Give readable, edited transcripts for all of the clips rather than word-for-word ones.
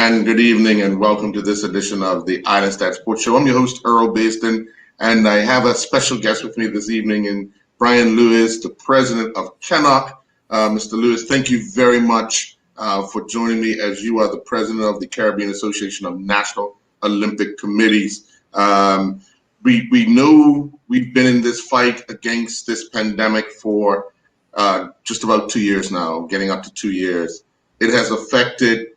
and good evening, and welcome to this edition of the Island Stat Sports Show. I'm your host, Earl Baston, and I have a special guest with me this evening in Brian Lewis, the president of Kennock. Mr. Lewis, thank you very much for joining me, as you are the president of the Caribbean Association of National Olympic Committees. We know we've been in this fight against this pandemic for just about 2 years now, getting up to 2 years. It has affected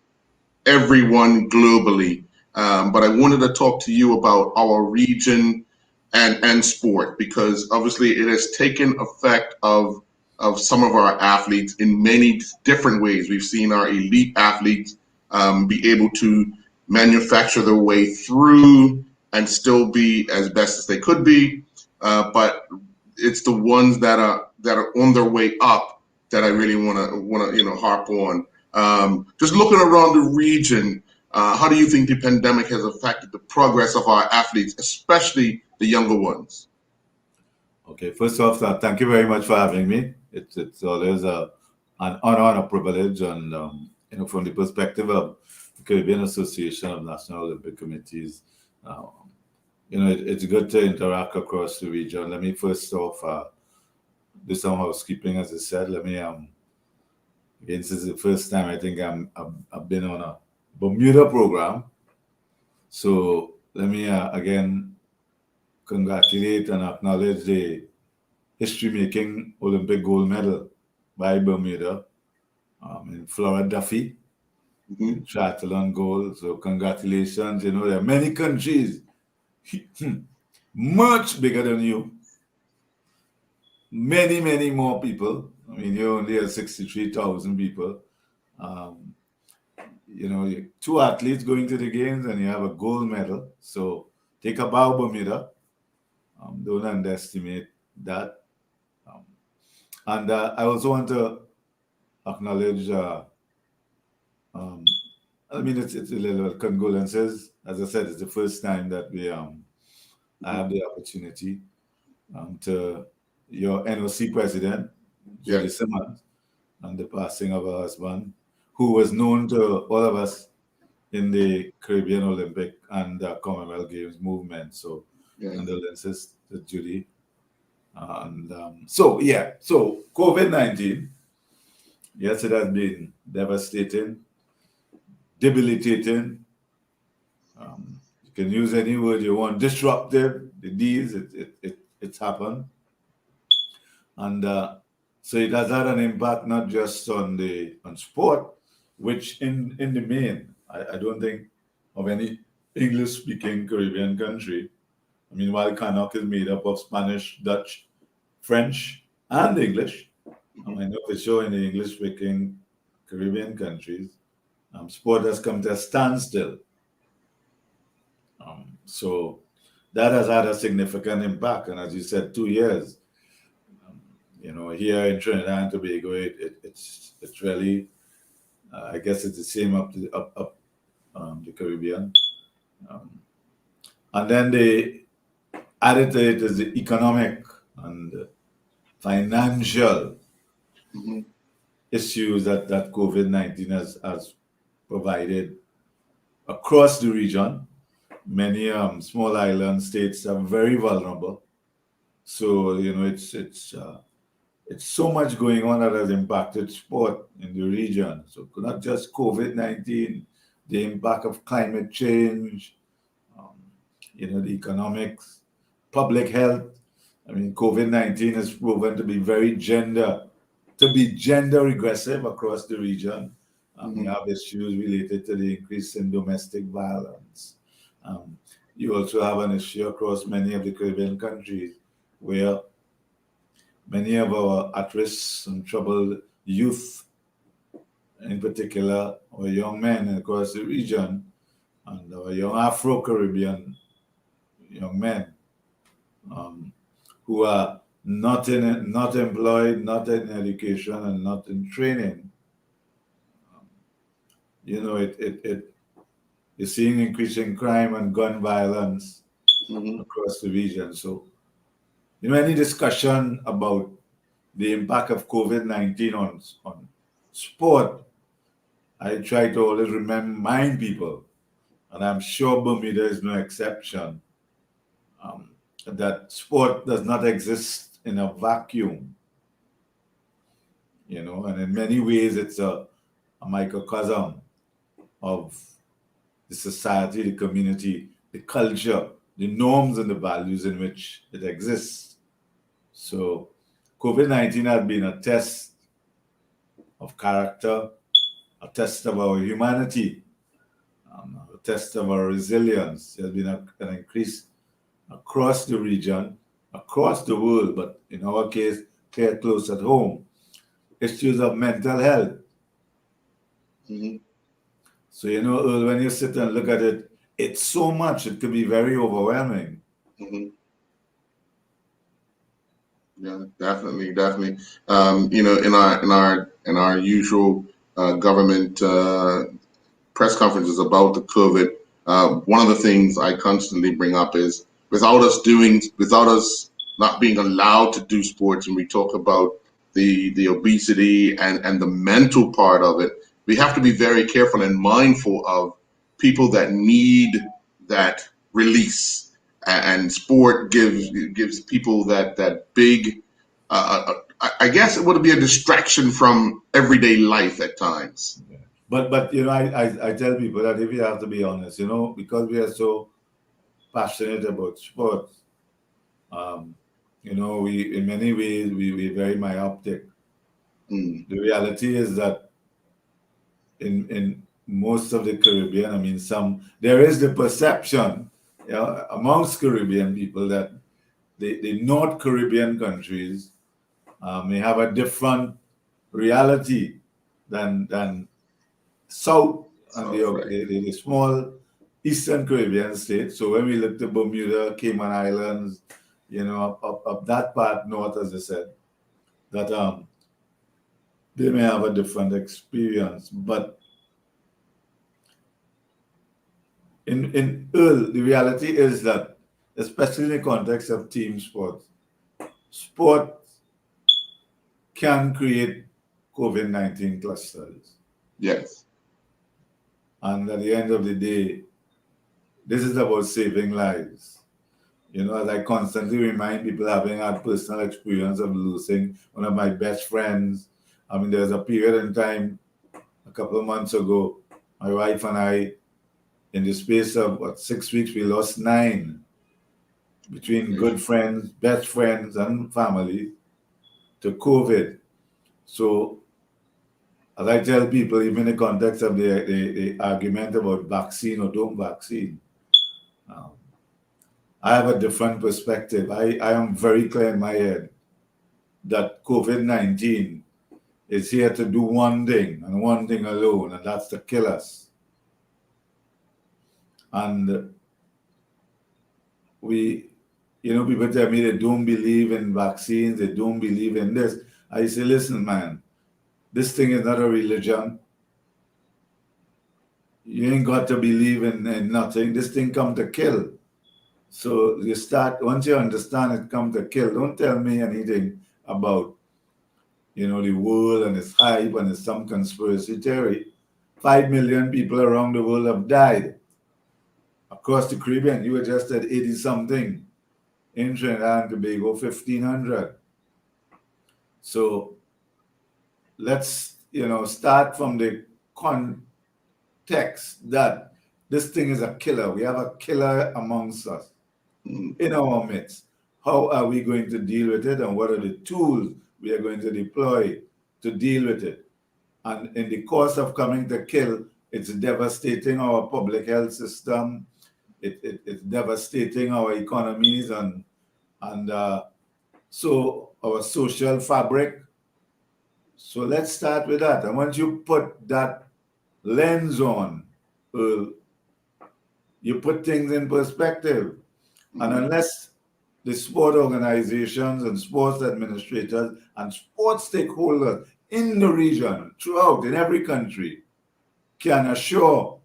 everyone globally. But I wanted to talk to you about our region and sport, because obviously it has taken effect of some of our athletes in many different ways. We've seen our elite athletes be able to manufacture their way through and still be as best as they could be. But it's the ones that are on their way up that I really want to harp on. Just looking around the region, how do you think the pandemic has affected the progress of our athletes, especially the younger ones? Okay, first off, thank you very much for having me. It's always an honor and a privilege, and from the perspective of the Caribbean Association of National Olympic Committees, it's good to interact across the region. Let me first off do some housekeeping, as I said. Let me again, this is the first time I think I've been on a Bermuda program. So let me again congratulate and acknowledge the history-making Olympic gold medal by Bermuda in Flora Duffy, triathlon gold. So congratulations. There are many countries much bigger than you. Many, many more people. I mean, you only have 63,000 people. Two athletes going to the games and you have a gold medal. So take a bow, Bermuda. Don't underestimate that. And I also want to acknowledge, it's a little condolences. As I said, it's the first time that I have the opportunity to your NOC president, Julie Simmons, and the passing of her husband, who was known to all of us in the Caribbean Olympic and Commonwealth Games movement. So condolences to Julie. And so COVID-19, yes, it has been devastating, debilitating. You can use any word you want. Disruptive, the D's, it's happened. And so it has had an impact not just on sport, which in the main, I don't think of any English-speaking Caribbean country. I mean, while Kennock is made up of Spanish, Dutch, French, and English, I know for sure in the English-speaking Caribbean countries, sport has come to a standstill. So that has had a significant impact. And as you said, 2 years. Here in Trinidad and Tobago, it's really, I guess it's the same up the Caribbean. And then they added to it is the economic and financial issues that COVID-19 has provided across the region. Many small island states are very vulnerable. So, it's so much going on that has impacted sport in the region. So not just COVID-19, the impact of climate change, the economics, public health. I mean, COVID-19 has proven to be gender regressive across the region. We have issues related to the increase in domestic violence. You also have an issue across many of the Caribbean countries where many of our at-risk and troubled youth, in particular, our young men across the region, and our young Afro-Caribbean young men, who are not employed, not in education, and not in training. You're seeing increasing crime and gun violence across the region. So, any discussion about the impact of COVID-19 on sport, I try to always remind people, and I'm sure Bermuda is no exception, um, that sport does not exist in a vacuum, and in many ways it's a microcosm of the society, the community, the culture, the norms and the values in which it exists. So COVID-19 has been a test of character, a test of our humanity, a test of our resilience. There's been an increase across the region, across the world, but in our case, here close at home, issues of mental health. Mm-hmm. So, Earl, when you sit and look at it, it's so much, it can be very overwhelming. Mm-hmm. Yeah, definitely. In our usual government press conferences about the COVID, one of the things I constantly bring up is without us not being allowed to do sports, and we talk about the obesity and the mental part of it, we have to be very careful and mindful of people that need that release. And sport gives people that big. I guess it would be a distraction from everyday life at times. But I tell people that if you have to be honest, because we are so passionate about sports, we in many ways we're very myopic. Mm. The reality is that in most of the Caribbean, I mean, there is the perception, amongst Caribbean people that the North Caribbean countries may have a different reality than South and Right. the small Eastern Caribbean states. So when we look to Bermuda, Cayman Islands, up that part north, as I said, that they may have a different experience. But in Earl, the reality is that, especially in the context of team sports, sport can create COVID-19 clusters. Yes. And at the end of the day, this is about saving lives. As I constantly remind people, having had personal experience of losing one of my best friends. I mean, there's a period in time, a couple of months ago, my wife and I, in the space of 6 weeks, we lost 9 between good friends, best friends, and family to COVID. So, as I tell people, even in the context of the argument about vaccine or don't vaccine, I have a different perspective. I am very clear in my head that COVID-19 is here to do one thing and one thing alone, and that's to kill us. And people tell me they don't believe in vaccines, they don't believe in this. I say, listen, man, this thing is not a religion. You ain't got to believe in nothing. This thing come to kill. So once you understand it come to kill, don't tell me anything about, the world and its hype and it's some conspiracy theory. 5 million people around the world have died. Across the Caribbean, you were just at 80 something. In Trinidad and Tobago, 1,500. So let's, start from the context that this thing is a killer. We have a killer amongst us, in our midst. How are we going to deal with it, and what are the tools we are going to deploy to deal with it? And in the course of coming to kill, it's devastating our public health system. It's devastating our economies and so our social fabric. So let's start with that. And once you put that lens on, you put things in perspective. And unless the sport organizations and sports administrators and sports stakeholders in the region, throughout, in every country, can assure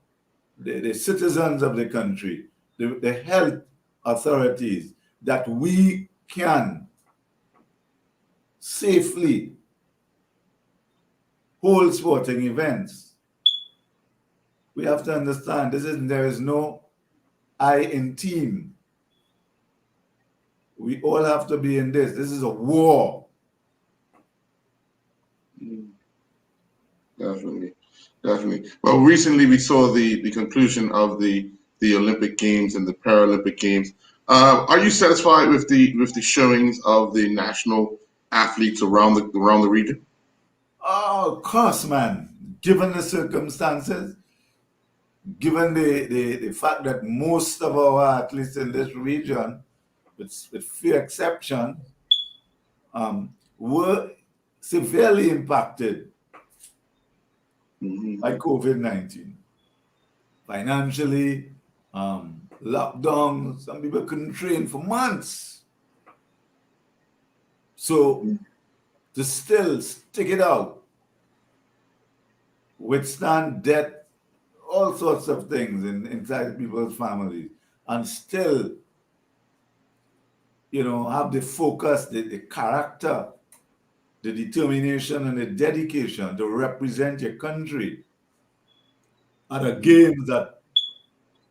the citizens of the country, the health authorities, that we can safely hold sporting events, we have to understand there is no I in team. We all have to be in this. This is a war. Definitely, definitely. Well, recently we saw the conclusion of the Olympic Games and the Paralympic Games. Are you satisfied with the showings of the national athletes around the region? Oh, of course, man. Given the circumstances, given the fact that most of our athletes in this region, with few exceptions, were severely impacted Hmm. by COVID-19. Financially, lockdown, some people couldn't train for months. So to still stick it out, withstand death, all sorts of things inside people's families, and still, have the focus, the character, the determination, and the dedication to represent your country at a games that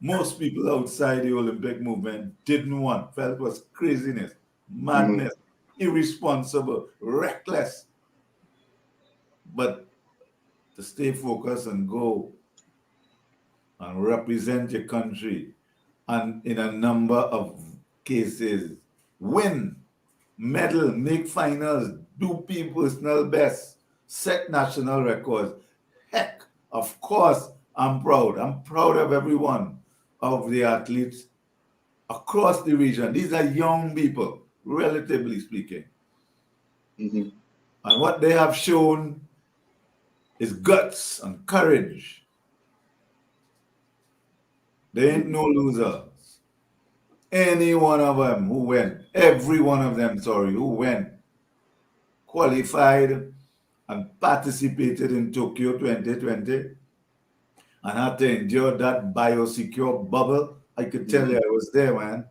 most people outside the Olympic movement didn't want, felt was craziness, Hmm. madness, irresponsible, reckless. But to stay focused and go and represent your country, and in a number of cases, win, medal, make finals, do personal best, set national records. Heck, of course, I'm proud. I'm proud of every one of the athletes across the region. These are young people, relatively speaking. Hmm. And what they have shown is guts and courage. They ain't no losers. Any one of them who went, every one of them, sorry, who went, qualified and participated in Tokyo 2020 and had to endure that biosecure bubble, I could tell you I was there, man.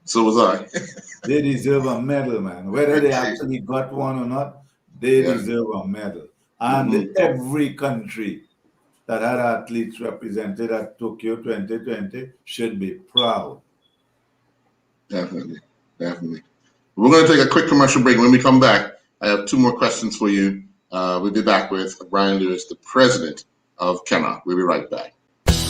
So was I. They deserve a medal, man. Whether they actually got one or not, they Yeah. deserve a medal. Hmm. And every country that had athletes represented at Tokyo 2020 should be proud. Definitely, definitely. We're going to take a quick commercial break. When we come back, I have two more questions for you. We'll be back with Brian Lewis, the president of Kenna. We'll be right back.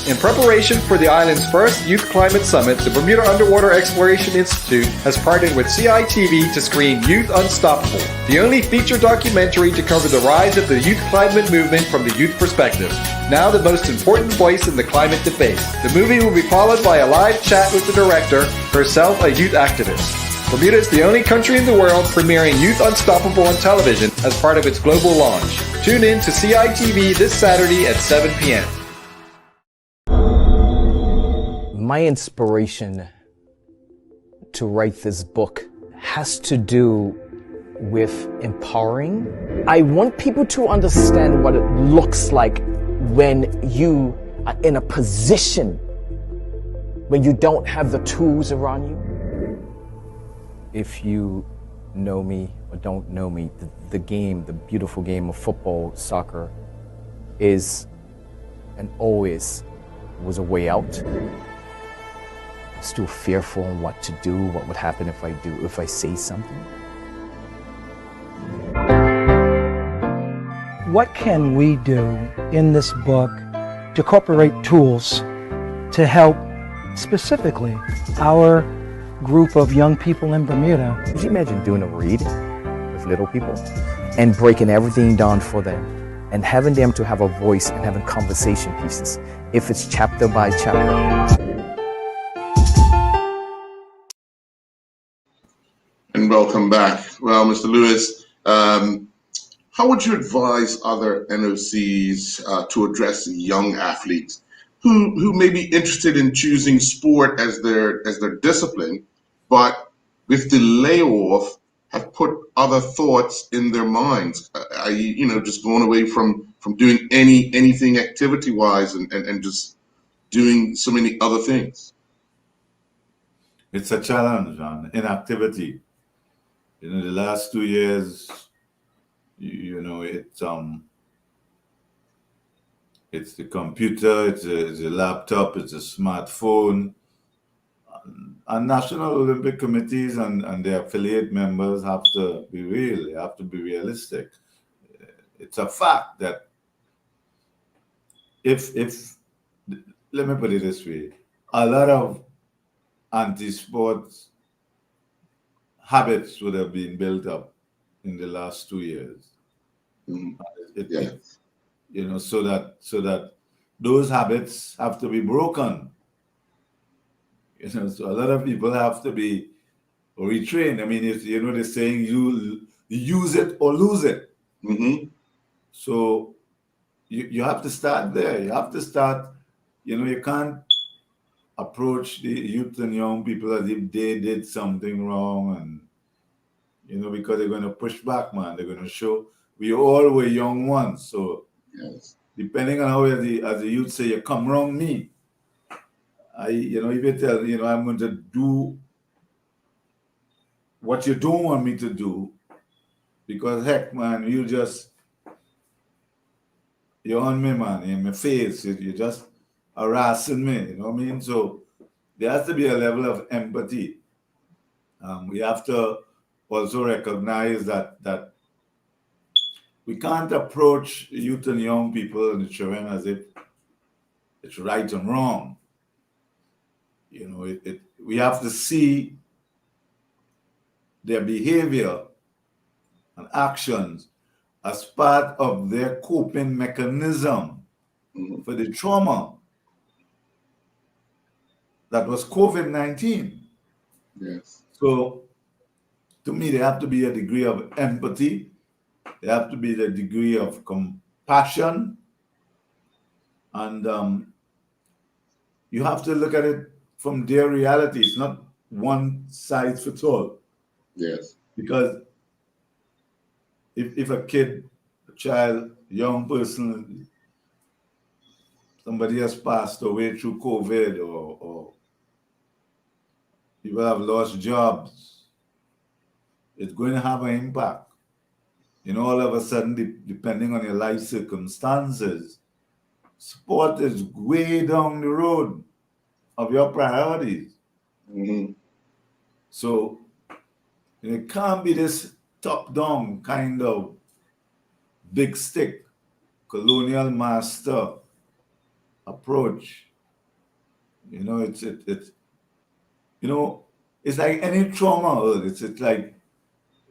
In preparation for the island's first Youth Climate Summit, the Bermuda Underwater Exploration Institute has partnered with CITV to screen Youth Unstoppable, the only feature documentary to cover the rise of the youth climate movement from the youth perspective. Now the most important voice in the climate debate. The movie will be followed by a live chat with the director, herself a youth activist. Bermuda is the only country in the world premiering Youth Unstoppable on television as part of its global launch. Tune in to CITV this Saturday at 7 p.m. My inspiration to write this book has to do with empowering. I want people to understand what it looks like when you are in a position when you don't have the tools around you. If you know me or don't know me, the game, the beautiful game of football, soccer, is and always was a way out. Still fearful on what to do, what would happen if I say something. What can we do in this book to incorporate tools to help specifically our group of young people in Bermuda? Could you imagine doing a read with little people and breaking everything down for them and having them to have a voice and having conversation pieces, if it's chapter by chapter? And welcome back. Well, Mr. Lewis, how would you advise other NOCs to address young athletes who may be interested in choosing sport as their discipline, but with the layoff have put other thoughts in their minds, i.e., just going away from doing anything activity wise and just doing so many other things? It's a challenge, man. Inactivity. The last 2 years, It's the computer, it's a laptop, it's a smartphone. And National Olympic committees and their affiliate members have to be real. They have to be realistic. It's a fact that if let me put it this way, a lot of anti-sports habits would have been built up in the last 2 years. Mhm. It- Yeah. it- so that those habits have to be broken. So a lot of people have to be retrained. I mean, it's, they're saying you use it or lose it. Mm-hmm. So you have to start there. You have to start. You can't approach the youth and young people as if they did something wrong, and because they're going to push back, man. They're going to show we all were young ones. So Yes. depending on how as the youth say, you come wrong me. If you tell, I'm going to do what you don't want me to do, because heck, man, you're on me, man, in my face. You're just harassing me. You know what I mean? So there has to be a level of empathy. We have to also recognize that we can't approach youth and young people and the children as if it's right and wrong. We have to see their behavior and actions as part of their coping mechanism Mhm. for the trauma that was COVID-19. Yes. So, to me, there have to be a degree of empathy. There have to be the degree of compassion. And you have to look at it from their reality. It's not one size fits all. Yes. Because if a kid, a child, young person, somebody has passed away through COVID, or people have lost jobs, it's going to have an impact. All of a sudden, depending on your life circumstances, sport is way down the road of your priorities. Mm-hmm. So it can't be this top-down kind of big stick, colonial master approach. It's like any trauma. It's like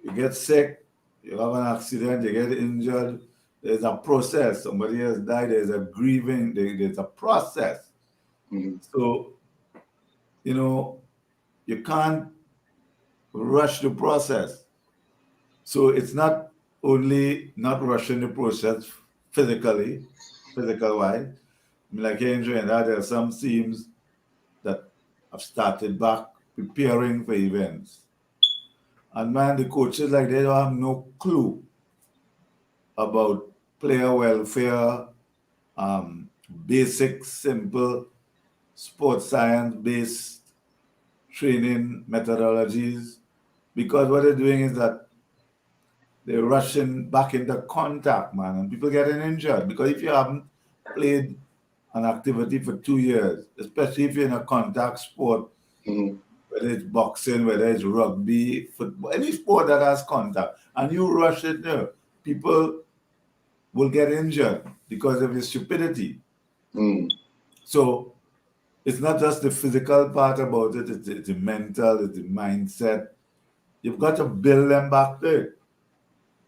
you get sick, you have an accident, you get injured. There's a process. Somebody has died. There's a grieving. There's a process. Mm-hmm. So you can't rush the process. So it's not only not rushing the process physical wise. I mean, like Andrew and I, there are some teams that have started back preparing for events. And man, the coaches, like, they don't have no clue about player welfare, basic, simple sports science-based training methodologies. Because what they're doing is that they're rushing back into contact, man, and people getting injured. Because if you haven't played an activity for 2 years, especially if you're in a contact sport, Mm-hmm. whether it's boxing, whether it's rugby, football, any sport that has contact, and you rush it there, people will get injured because of your stupidity. Mm. So it's not just the physical part about it, it's the mental, it's the mindset. You've got to build them back there.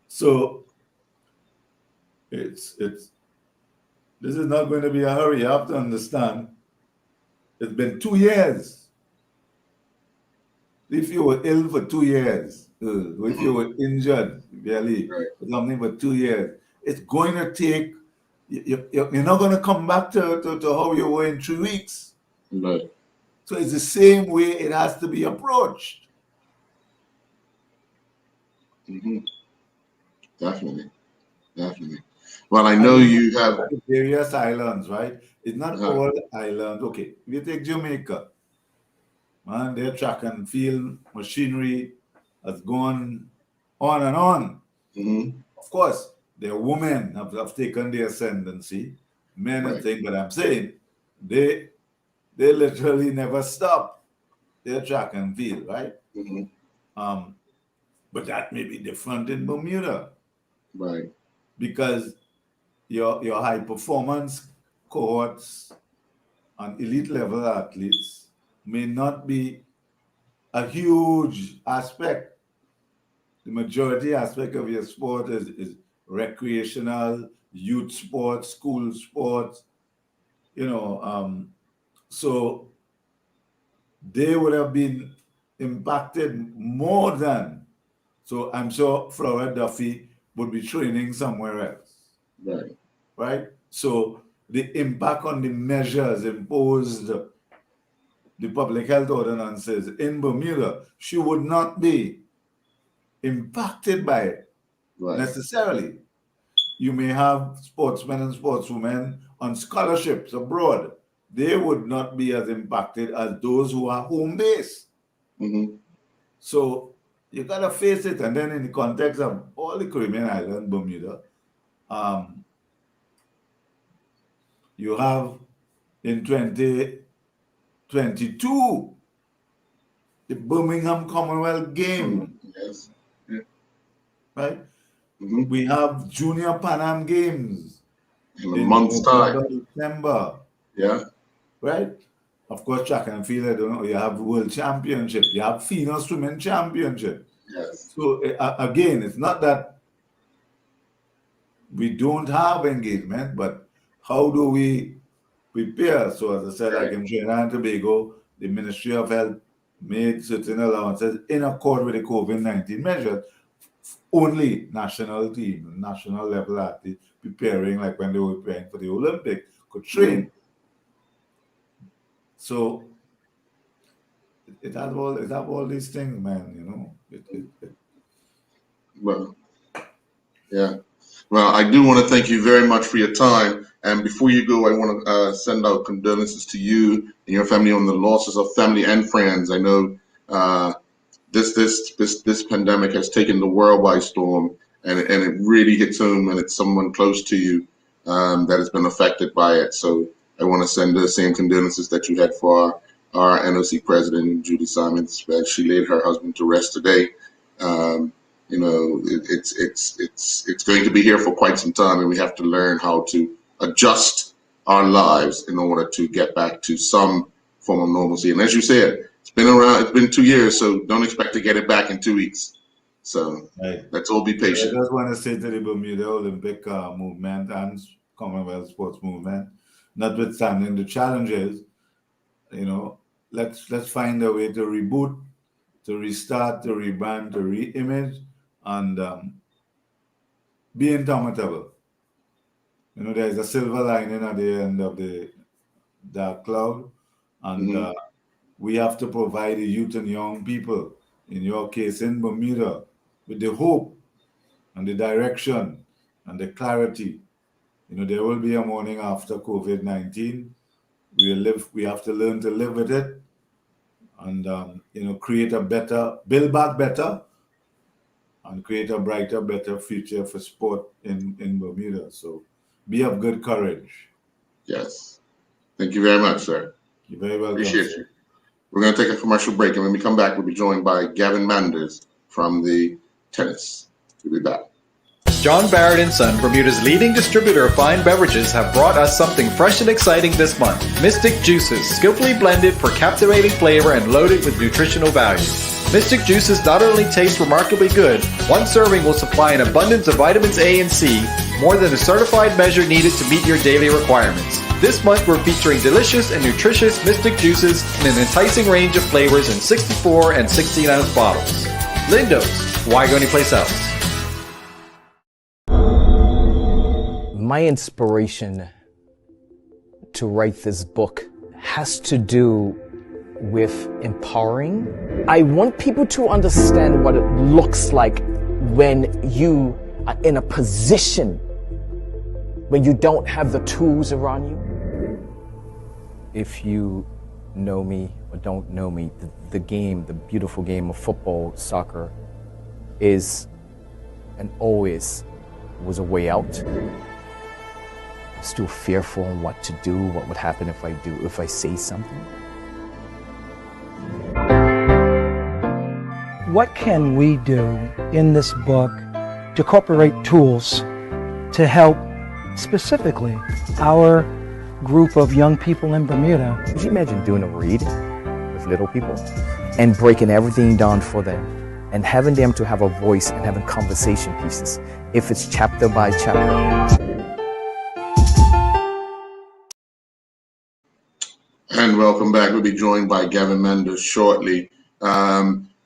So this is not going to be a hurry. You have to understand, it's been 2 years. If you were ill for 2 years, if you were injured, really, Right. for something for 2 years, it's going to take, you're not going to come back to how you were in 3 weeks. Right. So it's the same way it has to be approached. Mm-hmm. Definitely. Well, I know you have. Various islands, right? It's not Uh-huh. all islands. Okay, if you take Jamaica, man, their track and field machinery has gone on and on. Mm-hmm. Of course, their women have taken the ascendancy. men and Right. things, but I'm saying they literally never stop their track and field, right? Mm-hmm. But that may be different in Bermuda Right. because your high performance cohorts and elite level athletes may not be a huge aspect. The majority aspect of your sport is recreational, youth sports, school sports, so they would have been impacted more than. So I'm sure Flora Duffy would be training somewhere else, Right. right? So the impact on the measures imposed, the public health ordinances in Bermuda, she would not be impacted by it Right. necessarily. You may have sportsmen and sportswomen on scholarships abroad. They would not be as impacted as those who are home based. Mm-hmm. So you gotta face it. And then in the context of all the Caribbean islands, Bermuda, you have in 2022 the Birmingham Commonwealth Game, Yes. Yeah. right? Mm-hmm. We have Junior Pan Am Games In a in month's November, time. December, Yeah. right? Of course, track and field, I don't know, you have World Championship, you have FINA Swimming Championship. Yes. So again, it's not that we don't have engagement, but how do we prepare? So as I said, like in Trinidad and Tobago, the Ministry of Health made certain allowances in accord with the COVID-19 measures. Only national team, national level athletes preparing, like when they were preparing for the Olympic, could train. So it has all these things, man. Well, yeah. Well, I do want to thank you very much for your time. And before you go, I want to send out condolences to you and your family on the losses of family and friends. I know this pandemic has taken the world by storm, and it really hits home when it's someone close to you that has been affected by it. So I want to send the same condolences that you had for our NOC president, Judy Simons, as she laid her husband to rest today. It's going to be here for quite some time, and we have to learn how to adjust our lives in order to get back to some form of normalcy. And as you said, it's been 2 years, so don't expect to get it back in 2 weeks. So let's all be patient. I just want to say to the Bermuda Olympic movement and Commonwealth sports movement, notwithstanding the challenges, let's find a way to reboot, to restart, to rebrand, to re-image, and be indomitable. There's a silver lining at the end of the dark cloud, and we have to provide the youth and young people, in your case in Bermuda, with the hope and the direction and the clarity. There will be a morning after COVID-19. We have to learn to live with it, and create a better, build back better, and create a brighter, better future for sport in Bermuda. So be of good courage. Yes. Thank you very much, sir. You're very welcome. Appreciate you. We're going to take a commercial break, and when we come back, we'll be joined by Gavin Manders from the tennis. We'll be back. John Barrett & Son, Bermuda's leading distributor of fine beverages, have brought us something fresh and exciting this month. Mystic Juices, skillfully blended for captivating flavor and loaded with nutritional value. Mystic Juices not only taste remarkably good, one serving will supply an abundance of vitamins A and C, more than a certified measure needed to meet your daily requirements. This month we're featuring delicious and nutritious Mystic Juices in an enticing range of flavors in 64 and 16-ounce bottles. Lindo's, why go anyplace else? My inspiration to write this book has to do with empowering. I want people to understand what it looks like when you are in a position when you don't have the tools around you. If you know me or don't know me, the beautiful game of football, soccer, is and always was a way out. still fearful on what to do, what would happen if I say something. What can we do in this book to incorporate tools to help specifically our group of young people in Bermuda? Could you imagine doing a read with little people and breaking everything down for them and having them to have a voice and having conversation pieces, if it's chapter by chapter? And welcome back. We'll be joined by Gavin Manders shortly.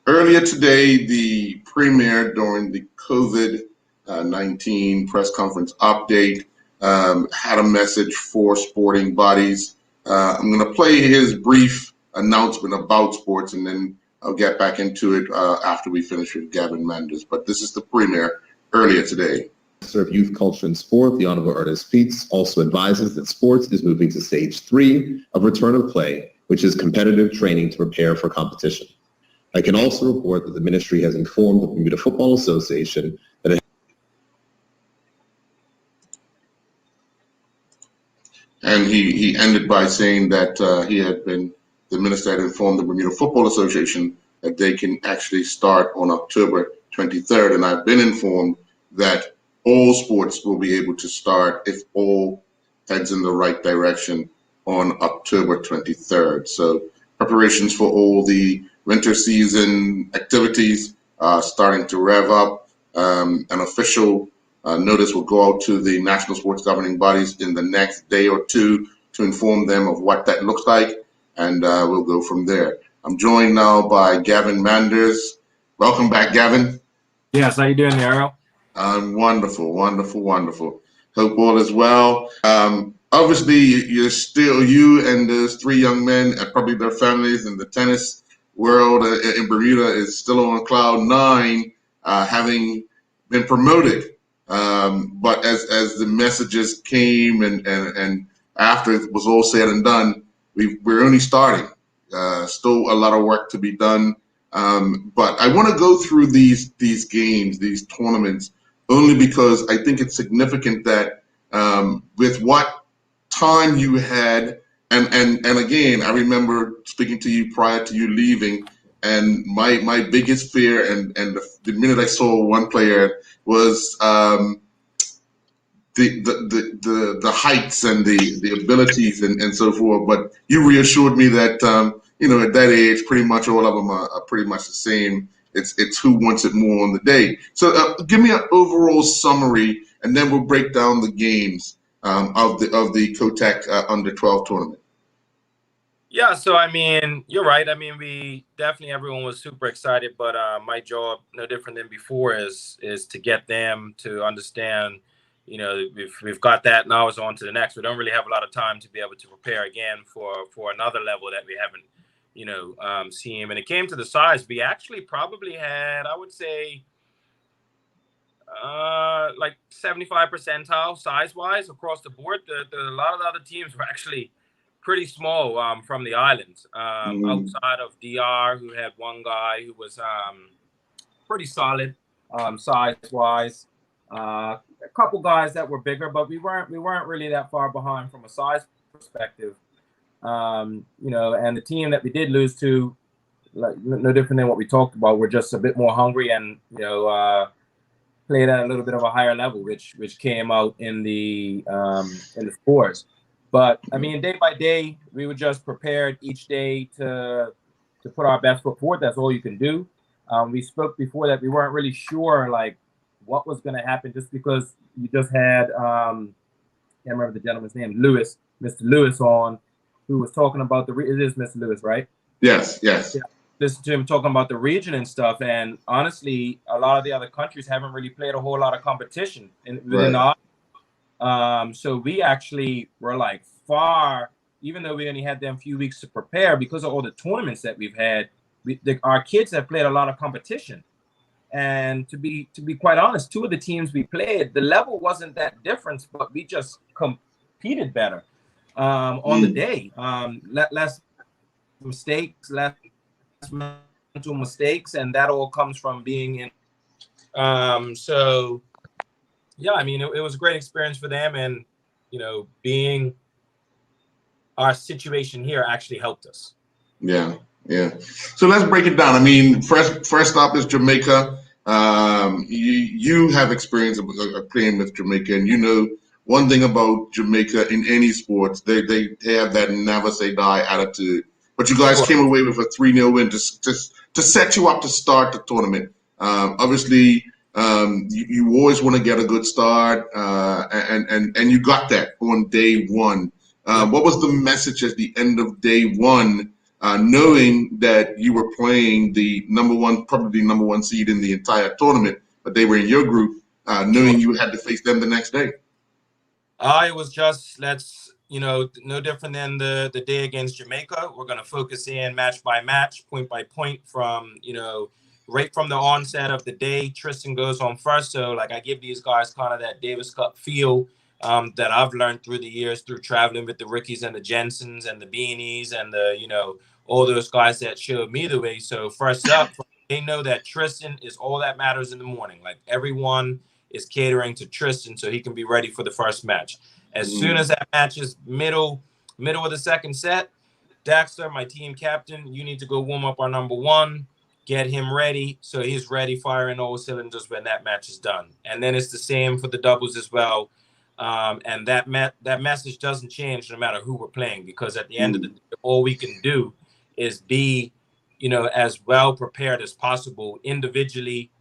Earlier today, the premier during the COVID-19 press conference update had a message for sporting bodies. I'm going to play his brief announcement about sports, and then I'll get back into it after we finish with Gavin Manders. But this is the premier earlier today. Of Youth Culture and Sport, the Honorable Ernest Peets, also advises that sports is moving to stage 3 of return of play, which is competitive training to prepare for competition. I can also report that the ministry has informed the Bermuda Football Association that it And he ended by saying that the minister had informed the Bermuda Football Association that they can actually start on October 23rd. And I've been informed that all sports will be able to start if all heads in the right direction on October 23rd. So preparations for all the winter season activities starting to rev up. An official notice will go out to the national sports governing bodies in the next day or two to inform them of what that looks like, and we'll go from there. I'm joined now by Gavin Manders. Welcome back, Gavin. Yes, how you doing, Errol? Wonderful, wonderful, wonderful. Hope all is well. Obviously, you and those 3 young men and probably their families in the tennis world in Bermuda is still on cloud 9, having been promoted. But as the messages came and after it was all said and done, we're only starting. Still a lot of work to be done. But I want to go through these games, these tournaments, only because I think it's significant that with what time you had, and again, I remember speaking to you prior to you leaving, and my biggest fear, and the minute I saw one player was the heights and the abilities and so forth. But you reassured me that at that age, pretty much all of them are pretty much the same. It's who wants it more on the day. So give me an overall summary, and then we'll break down the games of the COTAC under 12 tournament. Yeah, so I mean, you're right. I mean, everyone was super excited, but my job, no different than before, is to get them to understand. We've got that, now it's on to the next. We don't really have a lot of time to be able to prepare again for another level that we haven't, seen. When it came to the size, we actually probably had, I would say, like 75 percentile size-wise across the board. A lot of the other teams were actually pretty small from the islands, outside of DR, who had one guy who was pretty solid size-wise. A couple guys that were bigger, but we weren't really that far behind from a size perspective. And the team that we did lose to, like, no different than what we talked about, we're just a bit more hungry and played at a little bit of a higher level, which came out in the scores. But I mean, day by day, we were just prepared each day to put our best foot forward. That's all you can do. We spoke before that we weren't really sure like what was going to happen, just because you just had I can't remember the gentleman's name, Mr. Lewis on, who was talking about it is Mr. Lewis, right? Yes. Yeah. Listen to him talking about the region and stuff, and honestly, a lot of the other countries haven't really played a whole lot of competition within Right. So we actually were like far, even though we only had them a few weeks to prepare because of all the tournaments that we've had. Our kids have played a lot of competition, and to be quite honest, 2 of the teams we played, the level wasn't that different, but we just competed better on the day. Less mistakes, less mental mistakes, and that all comes from being in. So yeah, I mean, it was a great experience for them, and being our situation here actually helped us. Yeah, yeah. So let's break it down. I mean, first stop is Jamaica. You have experience of playing with Jamaica, and you know one thing about Jamaica in any sports, they have that never say die attitude. But you guys came away with a 3-0 win to set you up to start the tournament. Obviously, you always want to get a good start, and you got that on day one. What was the message at the end of day one? Knowing that you were playing the probably number one seed in the entire tournament, but they were in your group, knowing you had to face them the next day. It was just, no different than the day against Jamaica. We're going to focus in match by match, point by point from, right from the onset of the day. Tristan goes on first. So I give these guys kind of that Davis Cup feel that I've learned through the years through traveling with the Rickies and the Jensens and the Beanies and the, all those guys that showed me the way. So first up, they know that Tristan is all that matters in the morning. Everyone is catering to Tristan so he can be ready for the first match. As soon as that match is middle of the second set, Daxter, my team captain, you need to go warm up our number one, get him ready so he's ready, firing all cylinders when that match is done. And then it's the same for the doubles as well. And that message doesn't change no matter who we're playing, because at the end of the day, all we can do is be, as well prepared as possible individually,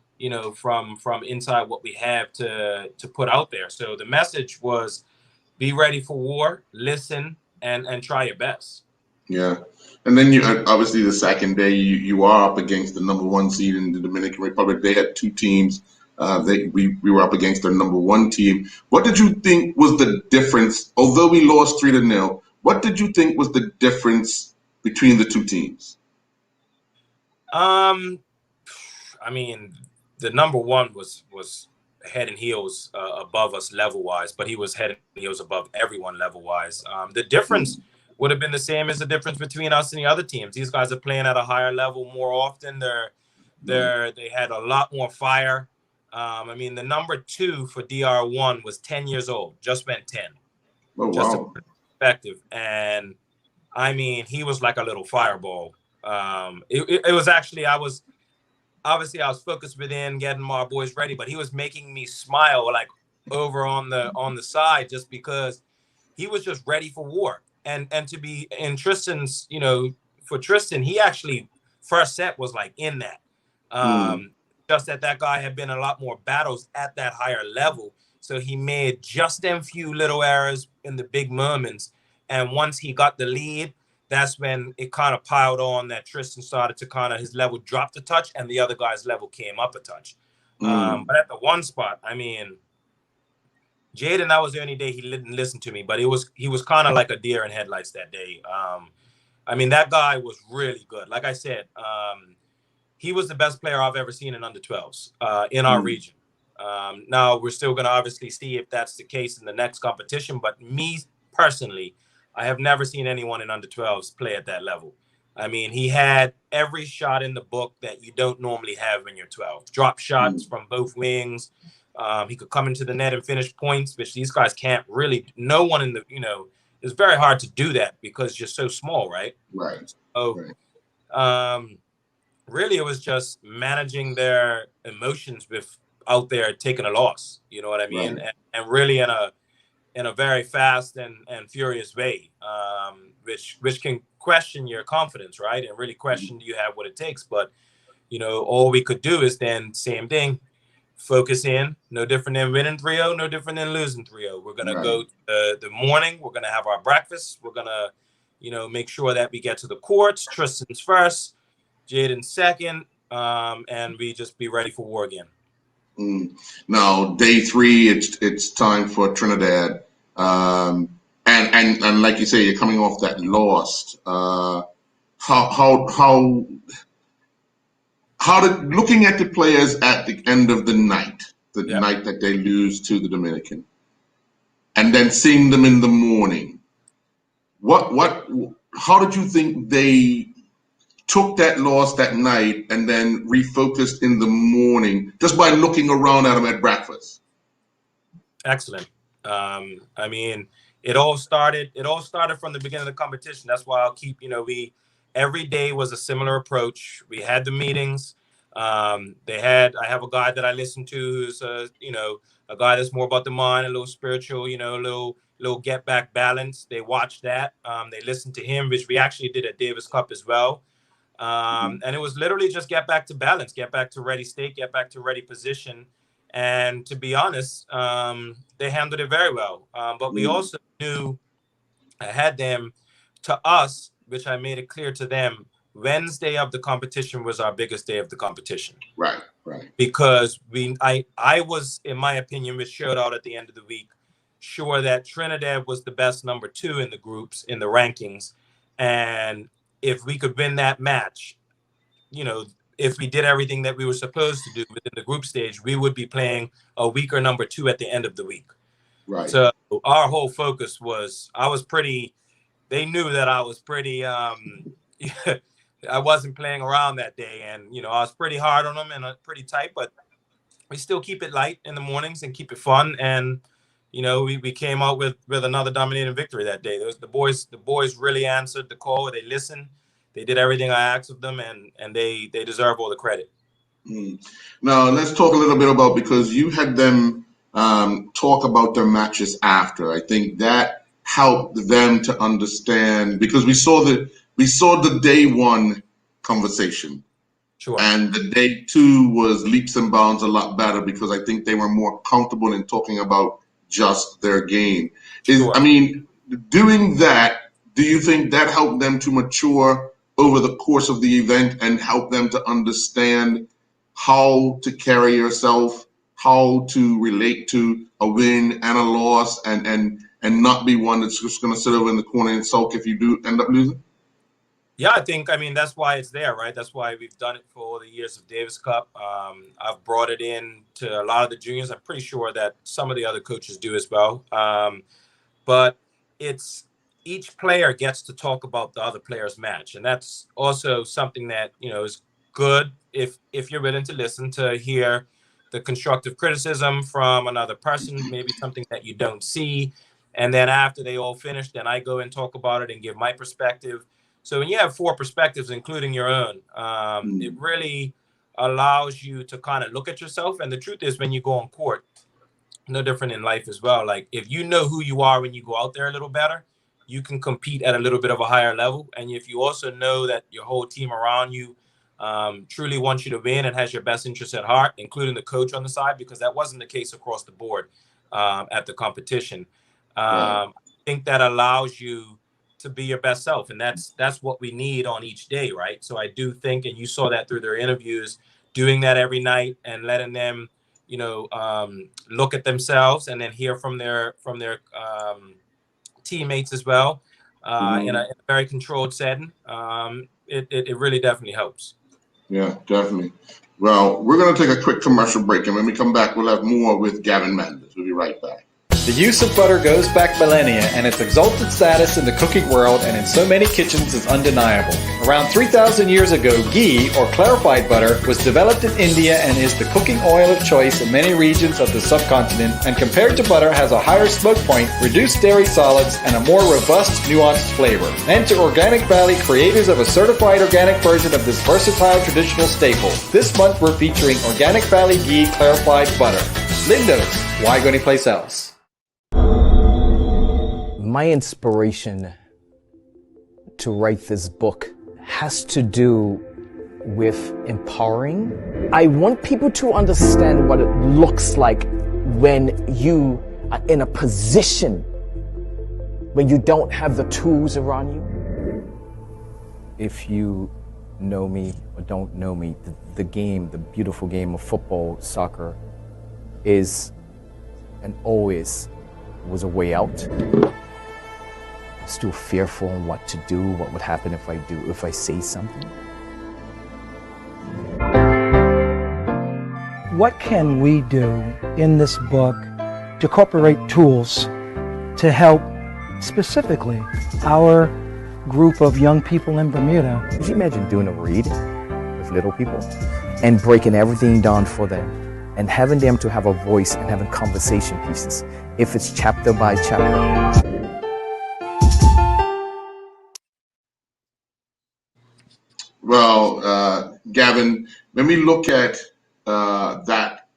from inside what we have to put out there. So the message was be ready for war, listen, and try your best. Yeah. And then you obviously the second day you are up against the number one seed in the Dominican Republic. They had two teams. We were up against their number one team. What did you think was the difference? Although we lost 3-0, what did you think was the difference between the two teams? I mean, the number one was head and heels above us level wise, but he was head and heels above everyone level wise. The difference would have been the same as the difference between us and the other teams. These guys are playing at a higher level more often. They had a lot more fire. I mean, the number two for DR1 was 10 years old, just went 10. Oh, just wow. to put it in perspective. And I mean, he was like a little fireball. It was actually, I was focused within getting my boys ready, but he was making me smile over on the side just because he was just ready for war. And to be in Tristan's, for Tristan, he actually first set was in that. Just that guy had been a lot more battles at that higher level. So he made just them few little errors in the big moments. And once he got the lead, that's when it kind of piled on that Tristan started to kind of his level dropped a touch and the other guy's level came up a touch. But at the one spot, I mean, Jaden, that was the only day he didn't listen to me, but he was kind of like a deer in headlights that day. I mean, that guy was really good. Like I said, he was the best player I've ever seen in under 12s in our region. Now, we're still going to obviously see if that's the case in the next competition. But me personally, I have never seen anyone in under 12s play at that level. I mean, he had every shot in the book that you don't normally have when you're 12. Drop shots from both wings. He could come into the net and finish points, which these guys can't really. No one in the, it's very hard to do that because you're so small, right? Right. So, really, it was just managing their emotions with out there taking a loss. You know what I mean? Right. And really in a very fast and furious way, which can question your confidence, right? And really question, do you have what it takes? But, all we could do is then same thing, focus in, no different than winning 3-0, no different than losing 3-0. We're going to go to the morning. We're going to have our breakfast. We're going to, make sure that we get to the courts. Tristan's first, Jaden second, and we just be ready for war again. Now, day 3, it's time for Trinidad, and like you say, you're coming off that loss. How did looking at the players at the end of the night, night that they lose to the Dominican, and then seeing them in the morning, how did you think they took that loss that night and then refocused in the morning just by looking around at them at breakfast? Excellent. I mean, it all started from the beginning of the competition. That's why I'll keep, every day was a similar approach. We had the meetings. I have a guy that I listen to who's a guy that's more about the mind, a little spiritual, a little get back balance. They watch that. They listen to him, which we actually did at Davis Cup as well. And it was literally just get back to balance, get back to ready state, get back to ready position. And to be honest, they handled it very well. But we also knew I had them to us, which I made it clear to them. Wednesday of the competition was our biggest day of the competition. Right. Because I was, in my opinion, which showed out at the end of the week, sure that Trinidad was the best number 2 in the groups, in the rankings. And if we could win that match, if we did everything that we were supposed to do within the group stage, we would be playing a weaker number 2 at the end of the week. Right. So our whole focus was, they knew that I was pretty, I wasn't playing around that day. And, I was pretty hard on them and pretty tight, but we still keep it light in the mornings and keep it fun. And, we came out with another dominating victory that day. The boys really answered the call. They listened. They did everything I asked of them, and they deserve all the credit. Now, let's talk a little bit about, because you had them talk about their matches after. I think that helped them to understand, because we saw the day 1 conversation. Sure. And the day 2 was leaps and bounds a lot better, because I think they were more comfortable in talking about just their game. Sure. I mean, doing that, do you think that helped them to mature over the course of the event and help them to understand how to carry yourself, how to relate to a win and a loss, and not be one that's just going to sit over in the corner and sulk if you do end up losing? Yeah, I mean, that's why it's there, right? That's why we've done it for all the years of Davis Cup. I've brought it in to a lot of the juniors. I'm pretty sure that some of the other coaches do as well. But it's, each player gets to talk about the other player's match. And that's also something that, is good if you're willing to listen, to hear the constructive criticism from another person, maybe something that you don't see. And then after they all finish, then I go and talk about it and give my perspective. So when you have 4 perspectives, including your own, it really allows you to kind of look at yourself. And the truth is, when you go on court, no different in life as well. Like, if you know who you are when you go out there a little better, you can compete at a little bit of a higher level. And if you also know that your whole team around you truly wants you to win and has your best interest at heart, including the coach on the side, because that wasn't the case across the board at the competition. I think that allows you to be your best self. And that's what we need on each day, right? So I do think, and you saw that through their interviews, doing that every night and letting them, look at themselves and then hear from their teammates as well, in a very controlled setting. It really definitely helps. Yeah, definitely. Well, we're going to take a quick commercial break, and when we come back, we'll have more with Gavin Manders. We'll be right back. The use of butter goes back millennia, and its exalted status in the cooking world and in so many kitchens is undeniable. Around 3,000 years ago, ghee, or clarified butter, was developed in India and is the cooking oil of choice in many regions of the subcontinent, and compared to butter has a higher smoke point, reduced dairy solids, and a more robust, nuanced flavor. And to Organic Valley, creators of a certified organic version of this versatile traditional staple. This month we're featuring Organic Valley Ghee Clarified Butter. Lindo's, why go anyplace else? My inspiration to write this book has to do with empowering. I want people to understand what it looks like when you are in a position when you don't have the tools around you. If you know me or don't know me, the game, the beautiful game of football, soccer, is and always was a way out. Still fearful on what to do, what would happen if I say something. What can we do in this book to incorporate tools to help specifically our group of young people in Bermuda? Could you imagine doing a read with little people and breaking everything down for them and having them to have a voice and having conversation pieces, if it's chapter by chapter? Gavin, when we look at that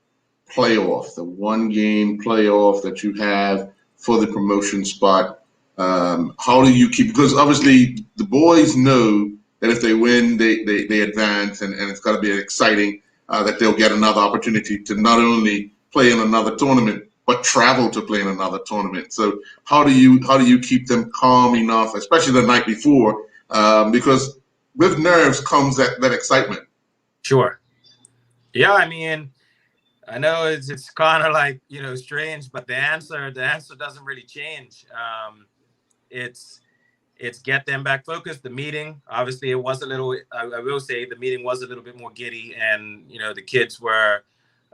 playoff, the one-game playoff that you have for the promotion spot, how do you keep? Because obviously the boys know that if they win, they advance, and it's got to be exciting that they'll get another opportunity to not only play in another tournament but travel to play in another tournament. So how do you keep them calm enough, especially the night before, because with nerves comes that excitement. Sure. Yeah, I mean, I know it's kind of like, strange, but the answer doesn't really change. It's get them back focused. The meeting, obviously, it was a little. I will say the meeting was a little bit more giddy, and the kids were,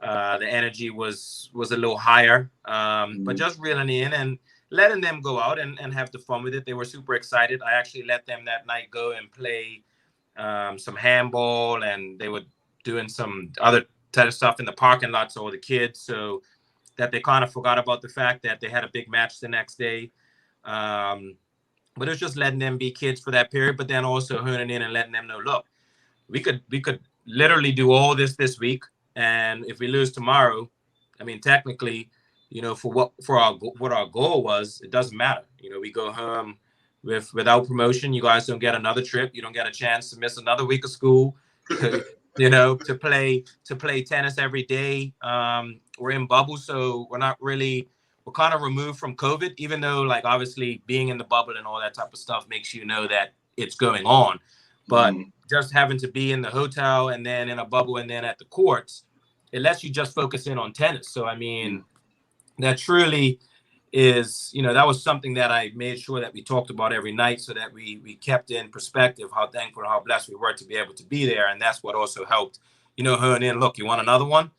the energy was a little higher. But just reeling in and letting them go out and have the fun with it. They were super excited. I actually let them that night go and play some handball, and they were doing some other type of stuff in the parking lot. So the kids, so that they kind of forgot about the fact that they had a big match the next day. But it was just letting them be kids for that period, but then also honing in and letting them know, look, we could literally do all this week, and if we lose tomorrow, I mean, technically, for what our goal was, it doesn't matter. We go home without promotion. You guys don't get another trip. You don't get a chance to miss another week of school. To play tennis every day. We're in bubble, so we're kind of removed from COVID, even though, like, obviously being in the bubble and all that type of stuff makes that it's going on. But just having to be in the hotel and then in a bubble and then at the courts, it lets you just focus in on tennis. So, I mean, that truly is, that was something that I made sure that we talked about every night, so that we kept in perspective how thankful and how blessed we were to be able to be there. And that's what also helped, hone in, look, you want another one?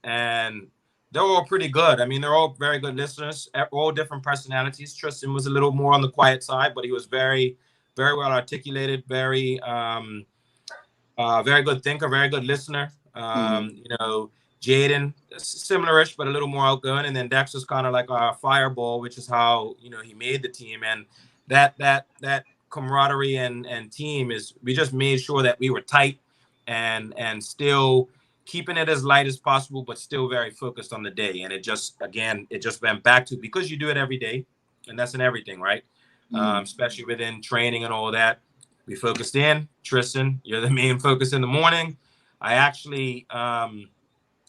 And they're all pretty good. I mean, they're all very good listeners, all different personalities. Tristan was a little more on the quiet side, but he was very, very well articulated, very, very good thinker, very good listener. Jaden, similar-ish, but a little more outgoing. And then Dexter's kind of like our fireball, which is how, he made the team. And that camaraderie and team we just made sure that we were tight and still keeping it as light as possible, but still very focused on the day. And it just went back to, because you do it every day, and that's in everything, right? Especially within training and all that. We focused in. Tristan, you're the main focus in the morning. I actually, I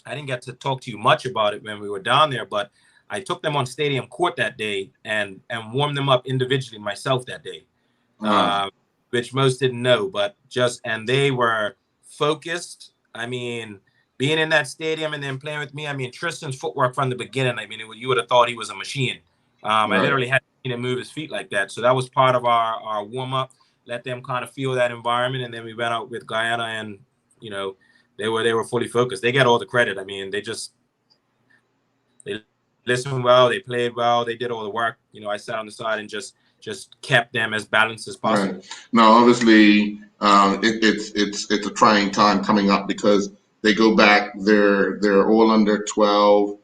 didn't get to talk to you much about it when we were down there, but I took them on stadium court that day and warmed them up individually myself that day, which most didn't know, and they were focused. I mean, being in that stadium and then playing with me, I mean, Tristan's footwork from the beginning, I mean, you would have thought he was a machine. I literally hadn't seen him move his feet like that. So that was part of our warm up, let them kind of feel that environment. And then we went out with Guyana and, they were fully focused. They get all the credit. I mean, they listened well, they played well, they did all the work. I sat on the side and just kept them as balanced as possible. Right. Now, obviously, it's a trying time coming up because they go back. They're all under 12.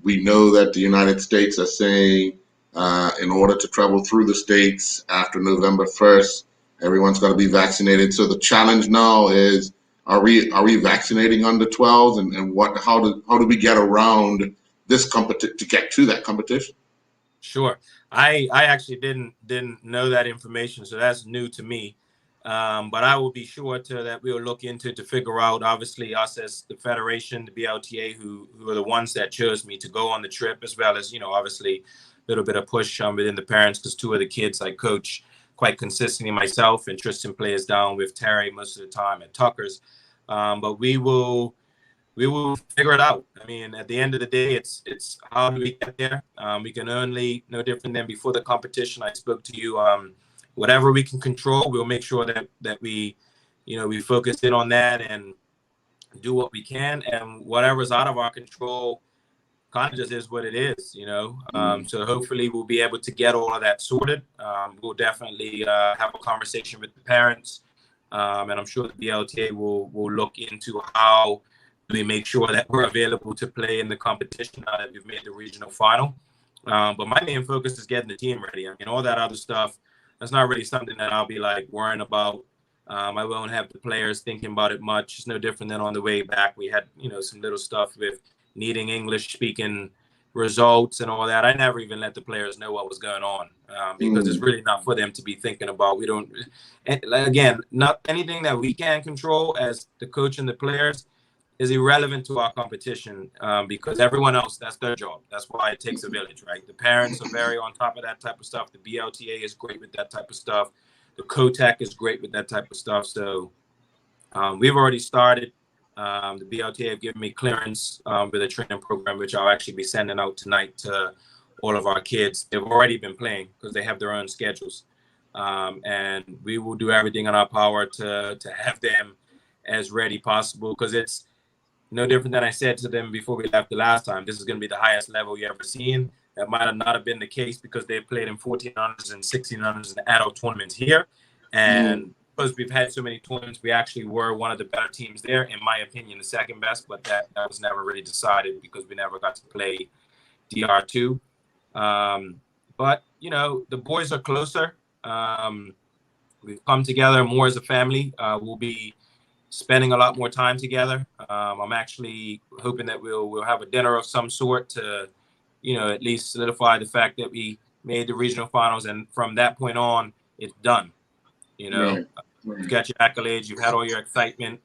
We know that the United States are saying in order to travel through the states after November 1st, everyone's got to be vaccinated. So the challenge now is, are we vaccinating under 12s, and how do we get around this to get to that competition? Sure. I actually didn't know that information, so that's new to me. But I will be sure that we'll look into to figure out, obviously, us as the federation, the BLTA, who are the ones that chose me to go on the trip, as well as, obviously a little bit of push within the parents, because two of the kids I coach quite consistently myself, and Tristan plays down with Terry most of the time at Tucker's. But we will figure it out. I mean, at the end of the day, it's how do we get there? We can only, no different than before the competition. I spoke to you. Whatever we can control, we'll make sure that we, we focus in on that and do what we can. And whatever's out of our control kind of just is what it is, So hopefully we'll be able to get all of that sorted. We'll definitely have a conversation with the parents. And I'm sure the BLTA will look into how we make sure that we're available to play in the competition now that we've made the regional final. But my main focus is getting the team ready. I mean, all that other stuff, that's not really something that I'll be like worrying about I won't have the players thinking about it much. It's no different than on the way back. We had, some little stuff with needing English speaking results and all that. I never even let the players know what was going on because it's really not for them to be thinking about. We don't, and again, not anything that we can control as the coach and the players is irrelevant to our competition because everyone else, that's their job. That's why it takes a village, right? The parents are very on top of that type of stuff. The BLTA is great with that type of stuff. The COTAC is great with that type of stuff. So we've already started. The BLTA have given me clearance with a training program, which I'll actually be sending out tonight to all of our kids. They've already been playing because they have their own schedules. And we will do everything in our power to have them as ready possible because it's no different than I said to them before we left the last time. This is going to be the highest level you ever seen. That might have not have been the case because they played in 1400s and 1600s and adult tournaments here. And because we've had so many tournaments, we actually were one of the better teams there. In my opinion, the second best, but that was never really decided because we never got to play DR2. But, the boys are closer. We've come together more as a family. We'll be spending a lot more time together. I'm actually hoping that we'll have a dinner of some sort to, at least solidify the fact that we made the regional finals. And from that point on, it's done. You've got your accolades, you've had all your excitement.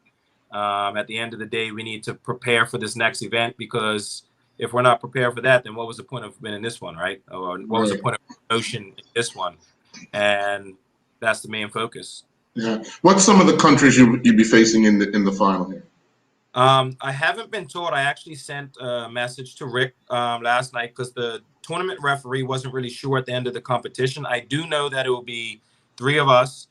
At the end of the day, we need to prepare for this next event because if we're not prepared for that, then what was the point of winning this one, right? Or what was the point of promotion in this one? And that's the main focus. Yeah. What's some of the countries you'd be facing in the final here? I haven't been told. I actually sent a message to Rick last night because the tournament referee wasn't really sure at the end of the competition. I do know that it will be 3 of us,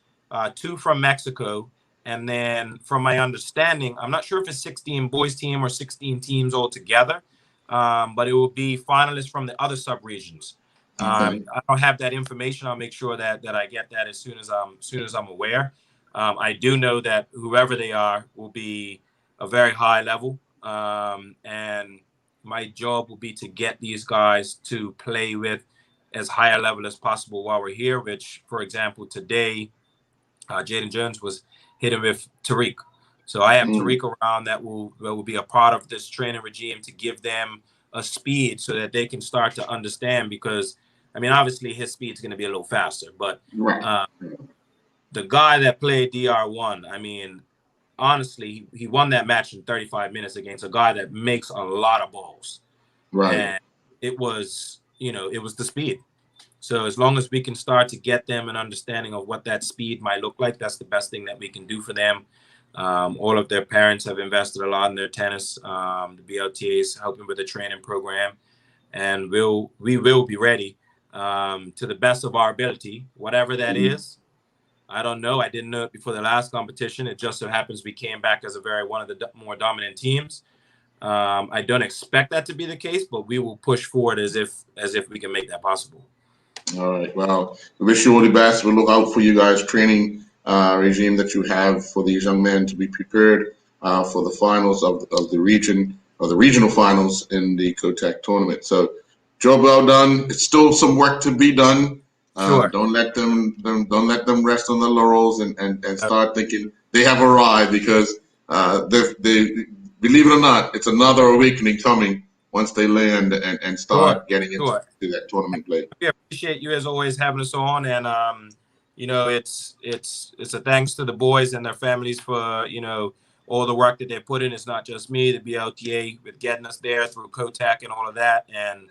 2 from Mexico, and then from my understanding, I'm not sure if it's 16 boys team or 16 teams altogether, but it will be finalists from the other sub-regions. I don't have that information. I'll make sure that I get that as soon as I'm aware. I do know that whoever they are will be a very high level, and my job will be to get these guys to play with as high a level as possible while we're here. Which, for example, today, Jaden Jones was hitting with Tariq. So I have Tariq around that will be a part of this training regime to give them a speed so that they can start to understand because. I mean, obviously his speed's going to be a little faster, but the guy that played DR1, I mean, honestly, he won that match in 35 minutes against a guy that makes a lot of balls. Right. And it was, it was the speed. So as long as we can start to get them an understanding of what that speed might look like, that's the best thing that we can do for them. All of their parents have invested a lot in their tennis. The BLTA is helping with the training program, and we will be ready. To the best of our ability, whatever that is. I don't know. I didn't know it before the last competition. It just so happens we came back as one of the more dominant teams. I don't expect that to be the case, but we will push forward as if we can make that possible. All right. Well, we wish you all the best. We'll look out for you guys' training regime that you have for these young men to be prepared for the finals of the region or the regional finals in the COTAC tournament. So. Job well done. It's still some work to be done. Sure. Don't let them rest on the laurels and start thinking they have arrived because they believe it or not, it's another awakening coming once they land and start getting into that tournament play. We appreciate you as always having us on, and it's a thanks to the boys and their families for all the work that they put in. It's not just me, the BLTA with getting us there through COTAC and all of that, and.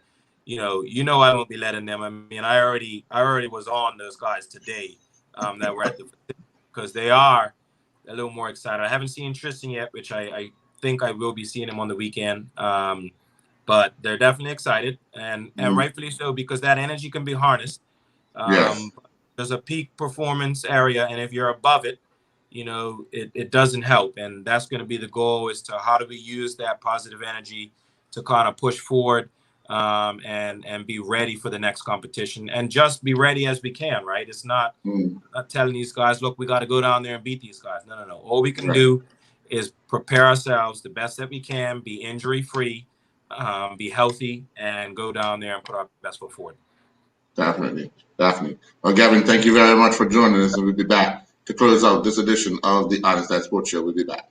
I won't be letting them. I mean, I already was on those guys today that were at the because they are a little more excited. I haven't seen Tristan yet, which I think I will be seeing him on the weekend. But they're definitely excited, and rightfully so because that energy can be harnessed. Yes. There's a peak performance area, and if you're above it, it doesn't help. And that's going to be the goal: is to how do we use that positive energy to kind of push forward. And be ready for the next competition and just be ready as we can, right? It's not telling these guys, look, we got to go down there and beat these guys. No. All we can do is prepare ourselves the best that we can, be injury free, be healthy, and go down there and put our best foot forward. Definitely. Well, Gavin, thank you very much for joining us, and we'll be back to close out this edition of the Island Stat Sports Show. We'll be back.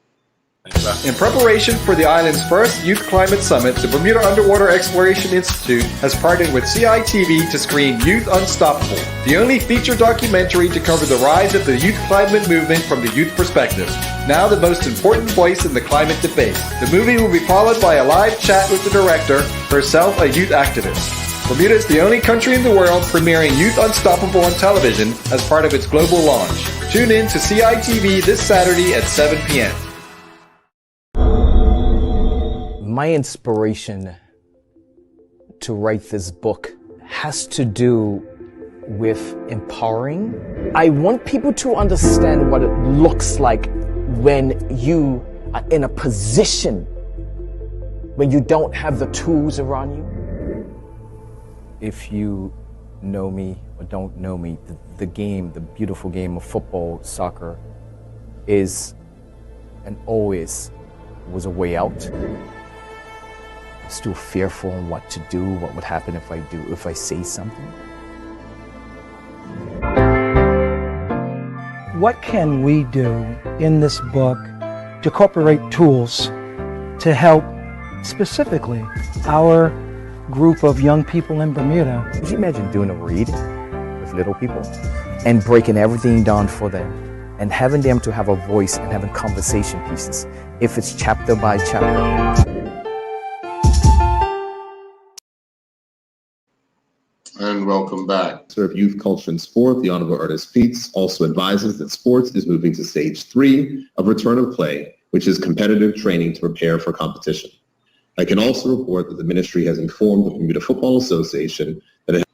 In preparation for the island's first Youth Climate Summit, the Bermuda Underwater Exploration Institute has partnered with CITV to screen Youth Unstoppable, the only feature documentary to cover the rise of the youth climate movement from the youth perspective. Now the most important voice in the climate debate. The movie will be followed by a live chat with the director, herself a youth activist. Bermuda is the only country in the world premiering Youth Unstoppable on television as part of its global launch. Tune in to CITV this Saturday at 7 p.m. My inspiration to write this book has to do with empowering. I want people to understand what it looks like when you are in a position when you don't have the tools around you. If you know me or don't know me, the beautiful game of football, soccer, is and always was a way out. Still fearful on what to do, what would happen if I say something. What can we do in this book to incorporate tools to help specifically our group of young people in Bermuda? Could you imagine doing a read with little people and breaking everything down for them and having them to have a voice and having conversation pieces, if it's chapter by chapter? And welcome back. Of Youth Culture and Sport, the Honorable Ernest Peets, also advises that sports is moving to stage 3 of return of play, which is competitive training to prepare for competition. I can also report that the ministry has informed the Bermuda Football Association that it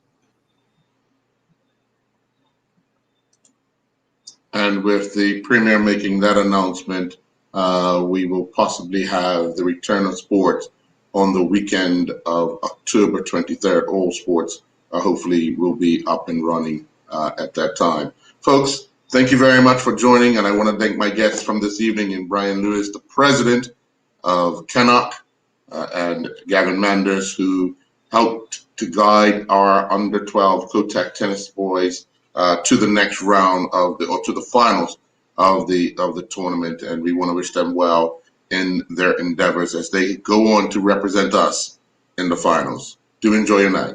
And with the Premier making that announcement, we will possibly have the return of sports on the weekend of October 23rd. All sports hopefully will be up and running at that time. Folks, thank you very much for joining, and I want to thank my guests from this evening in Brian Lewis, the president of CANOC, and Gavin Manders, who helped to guide our under-12 Kotak tennis boys to the next round to the finals of the tournament, and we want to wish them well in their endeavors as they go on to represent us in the finals. Do enjoy your night.